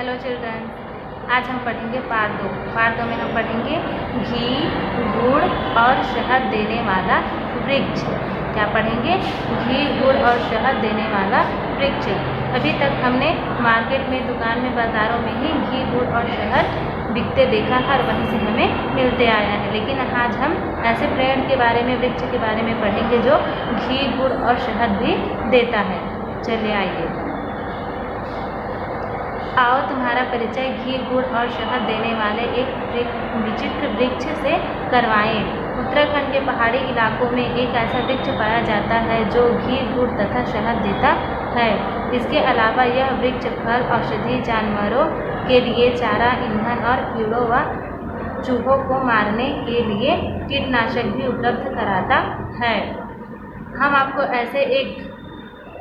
Hello children, आज हम पढ़ेंगे पार्ट दो में हम पढ़ेंगे घी, गुड़ और शहद देने वाला वृक्ष। क्या पढ़ेंगे? घी, गुड़ और शहद देने वाला वृक्ष। अभी तक हमने मार्केट में, दुकान में, बाज़ारों में ही घी, गुड़ और शहद बिकते देखा है और वहीं से हमें मिलते आया है। लेकिन आज हम ऐसे पेड़ के बारे में, वृक्ष के बारे में पढ़ेंगे जो घी, गुड़ और शहद भी देता है। चलिए आइए, आओ तुम्हारा परिचय घी, गुड़ और शहद देने वाले एक विचित्र वृक्ष से करवाएं। उत्तराखंड के पहाड़ी इलाकों में एक ऐसा वृक्ष पाया जाता है जो घी, गुड़ तथा शहद देता है। इसके अलावा यह वृक्ष फल, औषधि, जानवरों के लिए चारा, ईंधन और कीड़ों व चूहों को मारने के लिए कीटनाशक भी उपलब्ध कराता है। हम आपको ऐसे एक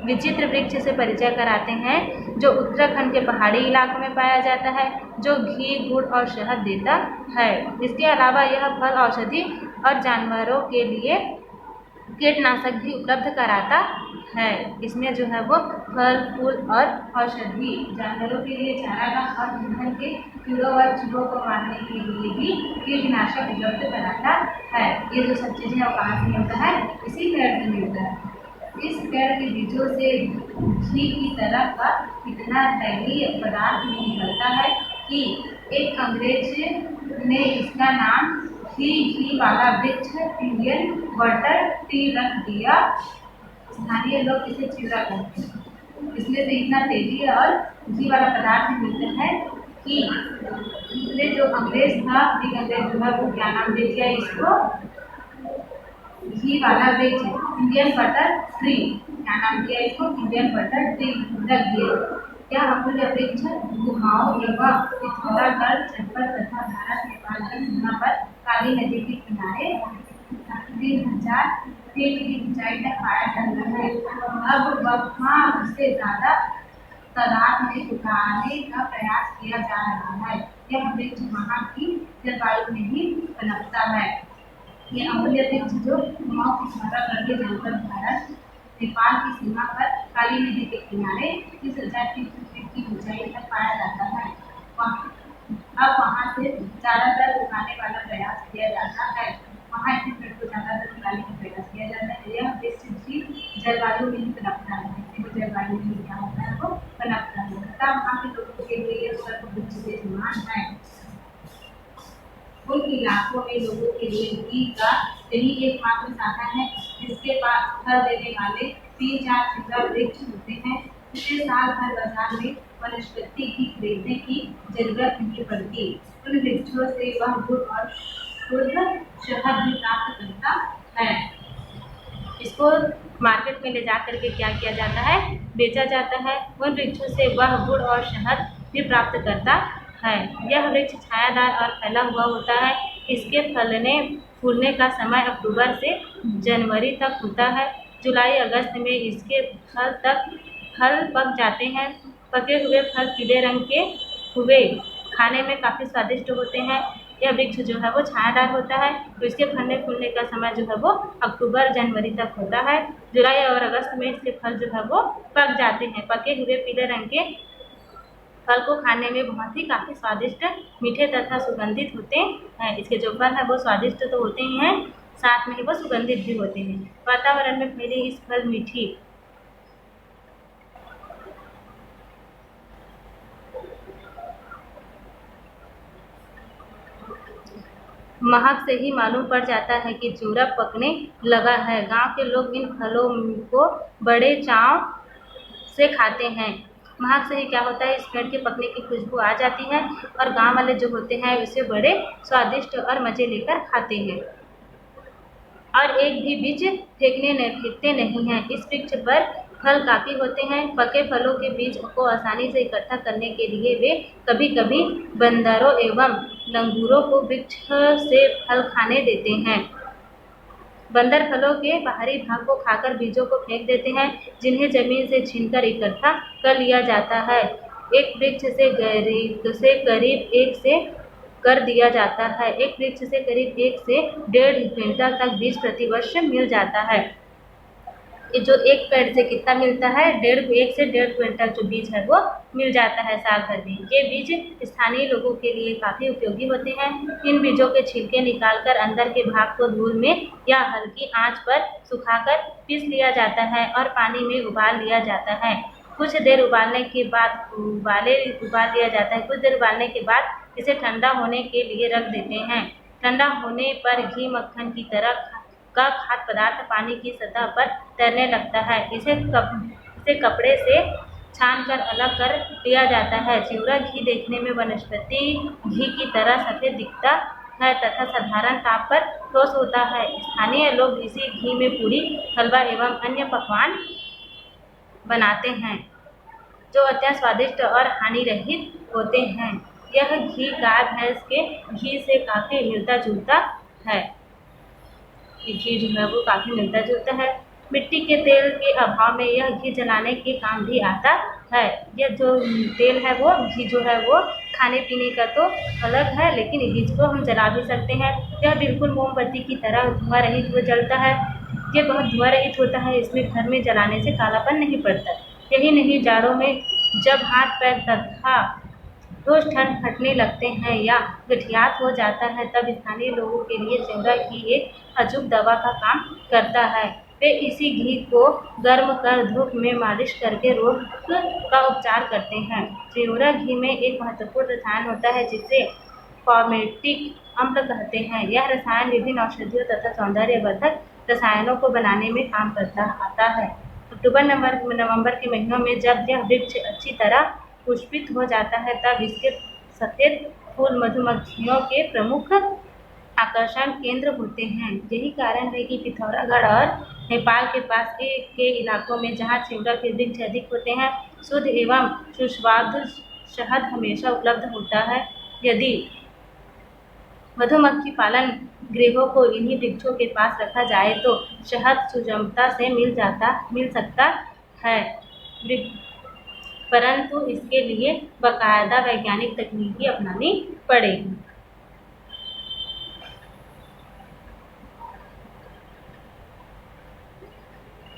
विचित्र वृक्ष से परिचय कराते हैं जो उत्तराखंड के पहाड़ी इलाकों में पाया जाता है, जो घी, गुड़ और शहद देता है। इसके अलावा यह फल, औषधि और जानवरों के लिए कीटनाशक भी उपलब्ध कराता है। इसमें जो है वो फल, फूल और औषधि, जानवरों के लिए चारागाह और ईंधन के कीड़ों व चूहों को मारने के लिए भी कीटनाशक उपलब्ध कराता है। ये जो सब चीज़ें वो कहाँ से मिलता है? इसी पेड़ से मिलता है। इस पेड़ के बीजों से घी की तरह का इतना तैलीय पदार्थ निकलता है कि एक अंग्रेज ने इसका नाम घी वाला वृक्ष इंडियन वाटर टी रख दिया। स्थानीय लोग इसे चिवड़ा कहते हैं। इसमें से इतना तेली और घी वाला पदार्थ मिलता है कि इसने जो अंग्रेज था, एक अंग्रेज जो है वो क्या नाम दे दिया इसको? घी वाला वृक्ष, इंडियन बटर ट्री। क्या नाम दिया इसको? इंडियन बटर ट्री रख दिया। यह अमूल्य वृक्ष गुहाओं एवं पिथौरागढ़ जनपद तथा भारत, नेपाल की सीमा पर काली नदी के किनारे 3000 फीट की ऊंचाई तक पाया जाता है। अब वहाँ उससे ज्यादा तादाद में उगाने का प्रयास किया जा रहा है। यह वृक्ष वहाँ की जलवायु में ही पनपता है। ये अमूल्य वृक्ष जो कुमाऊं पिथौरागढ़ के जनपद भारत, नेपाल की सीमा पर काली नदी के किनारे 30,000 फीट की ऊंचाई तक पाया जाता है। अब वहाँ से ज्यादातर उगाने वाला प्रयास किया जाता है। वहाँ इस पेड़ को ज्यादातर उगाने का प्रयास किया जाता है। यह वृक्ष भी जलवायु में ही पनपता है। जलवायु में क्या होता है? वो पनपता है। तथा वहाँ के लोगों के लिए यह सर्व वृक्ष के समान है। उन इलाकों में लोगों के लिए घी का यही एकमात्र साधन है। जिसके पास फल देने वाले 3-4 चिवड़ा वृक्ष होते हैं। इसे साल भर बाजार में वनस्पति घी खरीदने की जरूरत नहीं पड़ती। उन वृक्षों से वह गुड़ और शुद्ध शहद भी प्राप्त करता है। इसको मार्केट में ले जा करके क्या किया जाता है? बेचा जाता है। उन वृक्षों से वह गुड़ और शहद भी प्राप्त करता है। यह वृक्ष छायादार और फैला हुआ होता है। इसके फलने फूलने का समय अक्टूबर से जनवरी तक होता है। जुलाई अगस्त में इसके फल पक जाते हैं। पके हुए फल पीले रंग के हुए खाने में काफ़ी स्वादिष्ट होते हैं। यह वृक्ष जो है वो छायादार होता है। तो इसके फलने फूलने का समय जो है वो अक्टूबर जनवरी तक होता है। जुलाई और अगस्त में इसके फल जो है वो पक जाते हैं। पके हुए पीले रंग के फल को खाने में बहुत ही काफ़ी स्वादिष्ट, मीठे तथा सुगंधित होते हैं। इसके जो फल है वो स्वादिष्ट तो होते ही हैं, साथ में ही वो सुगंधित भी होते हैं। वातावरण में फैली इस फल मीठी महक से ही मालूम पड़ जाता है कि चिवड़ा पकने लगा है। गांव के लोग इन फलों को बड़े चाव से खाते हैं। महक से ही क्या होता है? इस पेड़ के पकने की खुशबू आ जाती है और गांव वाले जो होते हैं उसे बड़े स्वादिष्ट और मज़े लेकर खाते हैं और एक भी बीज फेंकते नहीं हैं। इस वृक्ष पर फल काफ़ी होते हैं। पके फलों के बीज को आसानी से इकट्ठा करने के लिए वे कभी कभी बंदरों एवं लंगूरों को वृक्ष से फल खाने देते हैं। बंदर फलों के बाहरी भाग को खाकर बीजों को फेंक देते हैं, जिन्हें जमीन से छीनकर इकट्ठा कर लिया जाता है। एक वृक्ष से करीब 1 से कर दिया जाता है। एक वृक्ष से करीब 1 से 1.5 क्विंटल तक बीज प्रतिवर्ष मिल जाता है। ये जो एक पेड़ से कितना मिलता है, 1 से 1.5 क्विंटल जो बीज है वो मिल जाता है साल भर में। ये बीज स्थानीय लोगों के लिए काफ़ी उपयोगी होते हैं। इन बीजों के छिलके निकालकर अंदर के भाग को धूल में या हल्की आंच पर सुखाकर पीस लिया जाता है और पानी में उबाल लिया जाता है। कुछ देर उबालने के बाद उबाल लिया जाता है। कुछ देर उबालने के बाद इसे ठंडा होने के लिए रख देते हैं। ठंडा होने पर घी मक्खन की तरह का खाद्य पदार्थ पानी की सतह पर तैरने लगता है। इसे कपड़े से छानकर अलग कर लिया जाता है। चिवड़ा घी देखने में वनस्पति घी की तरह सफेद दिखता है तथा साधारण ताप पर ठोस होता है। स्थानीय लोग इसी घी में पूरी, हलवा एवं अन्य पकवान बनाते हैं जो अत्यंत स्वादिष्ट और हानि रहित होते हैं। यह घी गाय भैंस के घी से काफ़ी मिलता जुलता है। घी जो है वो काफ़ी मिलता जुलता है। मिट्टी के तेल के अभाव में यह घी जलाने के काम भी आता है। यह जो तेल है वो, घी जो है वो खाने पीने का तो अलग है, लेकिन इसको हम जला भी सकते हैं। यह बिल्कुल मोमबत्ती की तरह धुआं रहित वो जलता है। ये बहुत धुआं रहित होता है। इसमें घर में जलाने से कालापन नहीं पड़ता। यही नहीं, जाड़ों में जब हाथ पैर तथा रोज ठंड फटने लगते हैं या गठियात हो जाता है, तब स्थानीय लोगों के लिए चिवड़ा घी एक अचूक दवा का काम करता है। वे इसी घी को गर्म कर धूप में मालिश करके रोग का उपचार करते हैं। चिवड़ा घी में एक महत्वपूर्ण रसायन होता है जिसे फॉर्मेटिक अम्ल कहते हैं। यह रसायन विभिन्न औषधियों तथा सौंदर्यवर्धक रसायनों को बनाने में काम आता है। अक्टूबर नवंबर के महीनों में जब यह वृक्ष अच्छी तरह पुष्पित हो जाता है, तब इसके सफेद फूल मधुमक्खियों के प्रमुख आकर्षण केंद्र होते हैं। यही कारण है कि पिथौरागढ़ और नेपाल के पास के इलाकों में जहाँ चिवड़ा के वृक्ष अधिक होते हैं, शुद्ध एवं सुस्वादु शहद हमेशा उपलब्ध होता है। यदि मधुमक्खी पालन गृहों को इन्हीं वृक्षों के पास रखा जाए तो शहद सुगमता से मिल सकता है, परंतु इसके लिए बाकायदा वैज्ञानिक तकनीकी अपनानी पड़ेगी।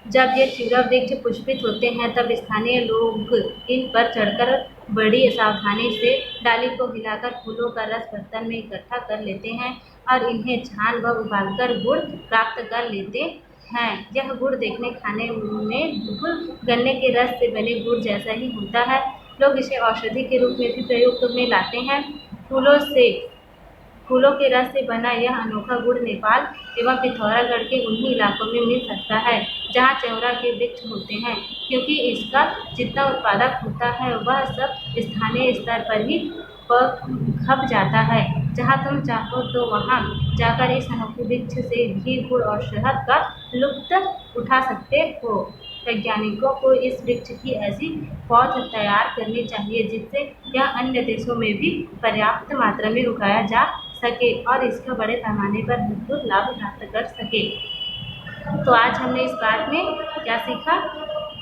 जब ये चिवड़ा वृक्ष पुष्पित होते हैं, तब स्थानीय लोग इन पर चढ़कर बड़ी सावधानी से डाली को हिलाकर फूलों का रस बर्तन में इकट्ठा कर लेते हैं और इन्हें छान व उबालकर गुड़ प्राप्त कर लेते हैं। यह गुड़ देखने खाने में बिल्कुल गन्ने के रस से बने गुड़ जैसा ही होता है। लोग इसे औषधि के रूप में भी प्रयोग में लाते हैं। फूलों के रस से बना यह अनोखा गुड़ नेपाल एवं पिथौरागढ़ के उन्हीं इलाकों में मिल सकता है जहाँ चिवड़ा के वृक्ष होते हैं, क्योंकि इसका जितना उत्पादक होता है वह सब स्थानीय स्तर पर ही खप जाता है। जहाँ तुम चाहो तो वहाँ जाकर इस अनोखे वृक्ष से घी, गुड़ और शहद का लुत्फ उठा सकते हो। वैज्ञानिकों को इस वृक्ष की ऐसी पौध तैयार करनी चाहिए जिससे यह अन्य देशों में भी पर्याप्त मात्रा में उगाया जा सके और इसका बड़े पैमाने पर भरपूर लाभ प्राप्त कर सके। तो आज हमने इस पाठ में क्या सीखा?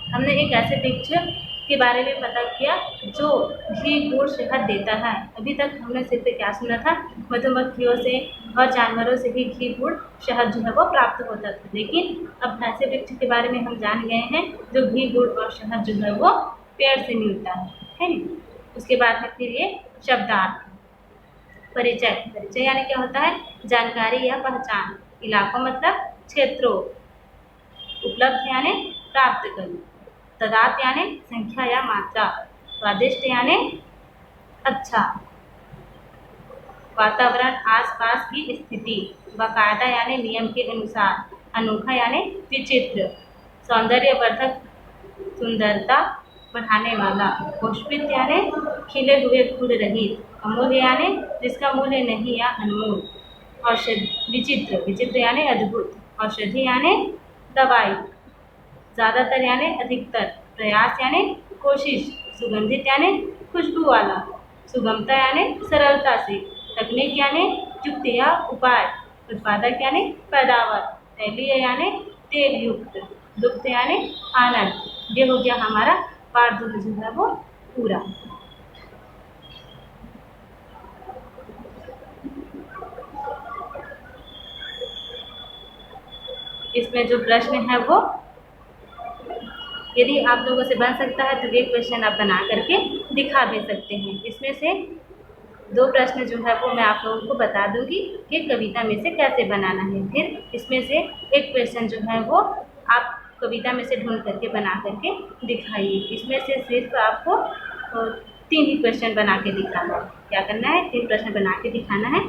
हमने एक ऐसे वृक्ष के बारे में पता किया जो घी, गुड़, शहद देता है। अभी तक हमने सिर्फ क्या सुना था? मधुमक्खियों से और जानवरों से भी घी, गुड़, शहद जो है वो प्राप्त होता था, लेकिन अब ऐसे वृक्ष के बारे में हम जान गए हैं जो घी, गुड़ और शहद जो है वो पेड़ से मिलता है ना। उसके बाद है फिर ये शब्दार्थ। परिचय यानी क्या होता है? जानकारी या पहचान। इलाकों मतलब क्षेत्रों। उपलब्ध यानी प्राप्त करना। तदात यानी संख्या या मात्रा। स्वादिष्ट यानी अच्छा। वातावरण, आसपास की स्थिति। बाकायदा यानी नियम के अनुसार। अनोखा यानी विचित्र। सौंदर्यवर्धक, सुंदरता बढ़ाने वाला। पुष्पित यानी खिले हुए, फूल रहित। अमूल्य यानी जिसका मूल्य नहीं या अनमोल। औषधि, विचित्र यानी अद्भुत। औषधि यानी दवाई। ज़्यादातर यानी अधिकतर। प्रयास यानी कोशिश। सुगंधित यानी खुशबू वाला। सुगमता यानी सरलता से। तकनीक यानी युक्ति या उपाय। उत्पादक यानी पैदावार। तैलीय यानी तेल युक्त। दुग्ध यानी आनंद। ये हो गया हमारा पाठ जो है वो पूरा। इसमें जो प्रश्न है वो यदि आप लोगों से बन सकता है तो एक क्वेश्चन आप बना करके दिखा भी सकते हैं। इसमें से 2 प्रश्न जो है वो मैं आप लोगों को बता दूंगी कि कविता में से कैसे बनाना है। फिर इसमें से एक क्वेश्चन जो है वो आप कविता में से ढूंढ करके बना करके दिखाइए। इसमें से सिर्फ आपको 3 ही क्वेश्चन बना के दिखाना है। क्या करना है? 3 प्रश्न बना के दिखाना है